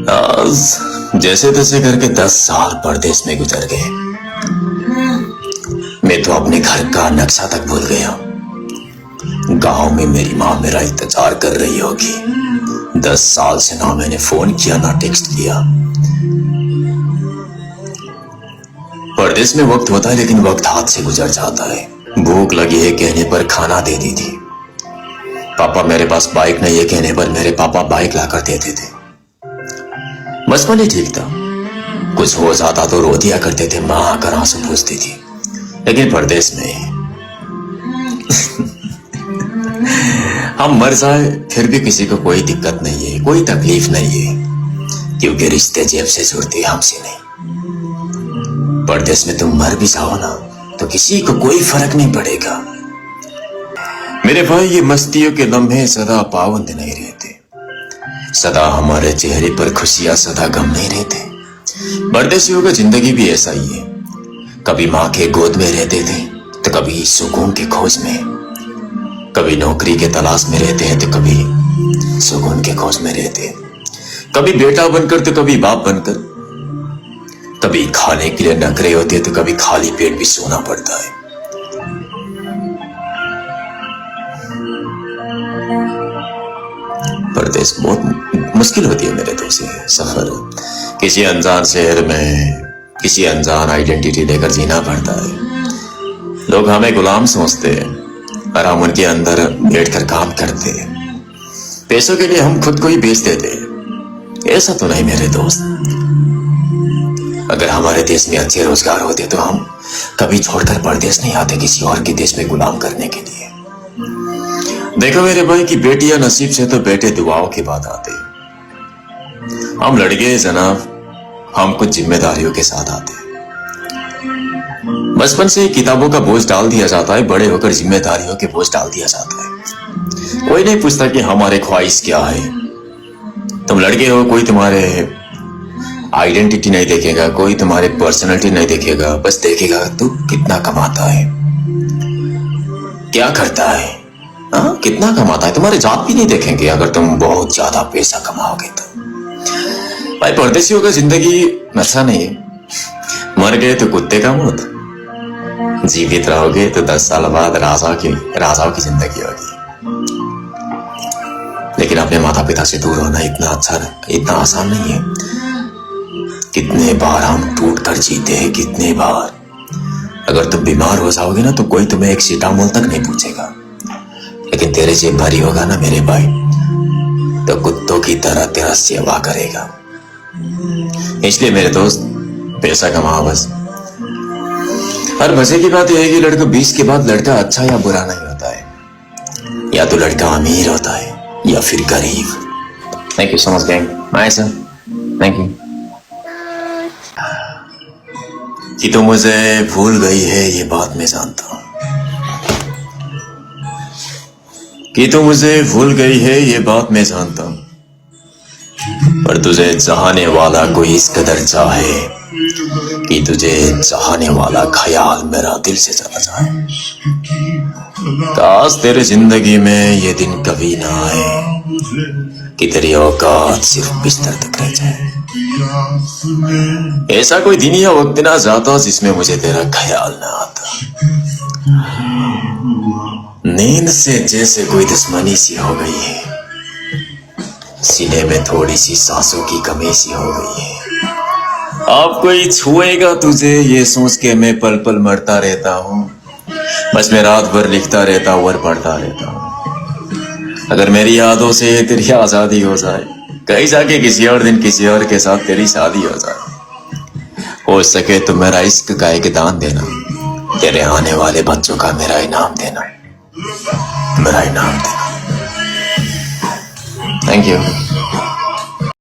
आज जैसे तैसे करके 10 साल परदेश में गुजर गए। मैं तो अपने घर का नक्शा तक भूल गया। गांव में मेरी माँ मेरा इंतजार कर रही होगी। 10 साल से ना मैंने फोन किया ना टेक्स्ट किया। परदेश में वक्त होता है लेकिन वक्त हाथ से गुजर जाता है। भूख लगी है कहने पर खाना दे दी थी। पापा मेरे पास बाइक नहीं है कहने पर मेरे पापा बाइक लाकर देते थे। बचपन ही ठीक था। कुछ हो जाता तो रो दिया करते थे, माँ आकर आंसू पूछती थी। लेकिन परदेश में हम मर जाए फिर भी किसी को कोई दिक्कत नहीं है, कोई तकलीफ नहीं है, क्योंकि रिश्ते जेब से जुड़ते हमसे नहीं। परदेश में तुम मर भी जाओ ना तो किसी को कोई फर्क नहीं पड़ेगा। मेरे भाई ये मस्तियों के लम्हे सदा पाबंद नहीं रहते। सदा हमारे चेहरे पर खुशियां सदा गम नहीं रहते। परदेशियों का जिंदगी भी ऐसा ही है। कभी माँ के गोद में रहते थे तो कभी सुकून की खोज में, कभी नौकरी के तलाश में रहते हैं तो कभी सुकून के खोज में रहते हैं। कभी बेटा बनकर तो कभी बाप बनकर, कभी खाने के लिए नखरे होते तो कभी खाली पेट भी सोना पड़ता है। परदेश बहुत मुश्किल होती है मेरे दोस्त। सफर किसी अनजान शहर में किसी अनजान आइडेंटिटी लेकर जीना पड़ता है। लोग हमें गुलाम समझते हैं और हम उनके अंदर बैठकर काम करते हैं। पैसों के लिए हम खुद को ही बेच देते हैं। ऐसा तो नहीं मेरे दोस्त। अगर हमारे देश में अच्छे रोजगार होते तो हम कभी छोड़कर परदेश नहीं आते किसी और के देश में गुलाम करने के लिए। देखो मेरे भाई की बेटियां नसीब से तो बेटे दुआओं के बाद आते। हम लड़के जनाब, हम कुछ जिम्मेदारियों के साथ आते। बचपन से किताबों का बोझ डाल दिया जाता है, बड़े होकर जिम्मेदारियों के बोझ डाल दिया जाता है। कोई नहीं पूछता कि हमारे ख्वाहिश क्या है। तुम लड़के हो, कोई तुम्हारे आइडेंटिटी नहीं देखेगा, कोई तुम्हारे पर्सनैलिटी नहीं देखेगा, बस देखेगा तू कितना कमाता है, क्या करता है, हाँ कितना कमाता है। तुम्हारे जात भी नहीं देखेंगे अगर तुम बहुत ज्यादा पैसा कमाओगे तो। भाई परदेशियों का जिंदगी अच्छा नहीं है। मर गए तो कुत्ते का मौत, जीवित रहोगे तो 10 साल बाद राजाओं की जिंदगी होगी। लेकिन अपने माता पिता से दूर होना इतना आसान नहीं है। कितने बार हम टूट कर जीते हैं, कितने बार। अगर तुम बीमार हो जाओगे ना तो कोई तुम्हें एक सीटामोल तक नहीं पूछेगा। लेकिन तेरे जेब भारी होगा ना मेरे भाई तो कुत्तों की तरह तेरा सेवा करेगा। इसलिए मेरे दोस्त पैसा कमाओ बस। और मजे की बात यह है कि लड़का 20 के बाद लड़का अच्छा या बुरा नहीं होता है। या तो लड़का अमीर होता है या फिर गरीब। Thank you so much gang, my sir, thank you. कि तो मुझे भूल गई है ये बात मैं जानता हूं, कि तो मुझे भूल गई है ये बात मैं जानता हूं। पर तुझे चाहने वाला कोई इस कदर चाहे कि तुझे चाहने वाला ख्याल मेरा दिल से चला जाए। काश तेरे जिंदगी में ये दिन कभी ना आए कि तेरी औकात सिर्फ बिस्तर तक रह जाए। ऐसा कोई दिन या वक्त ना जाता जिसमें मुझे तेरा ख्याल ना आता। नींद से जैसे कोई दुश्मनी सी हो गई है, सीने में थोड़ी सी सांसों की कमी सी हो गई है। अब कोई छुएगा तुझे ये सोच के मैं पल पल मरता रहता हूँ। बस मैं रात भर लिखता रहता हूँ और पढ़ता रहता हूँ। अगर मेरी यादों से तेरी आजादी हो जाए, कहीं जाके किसी और दिन किसी और के साथ तेरी शादी हो जाए, हो सके तो मेरा इश्क का एक दान देना, तेरे आने वाले बच्चों का मेरा इनाम देना, मेरा इनाम देना। Thank you.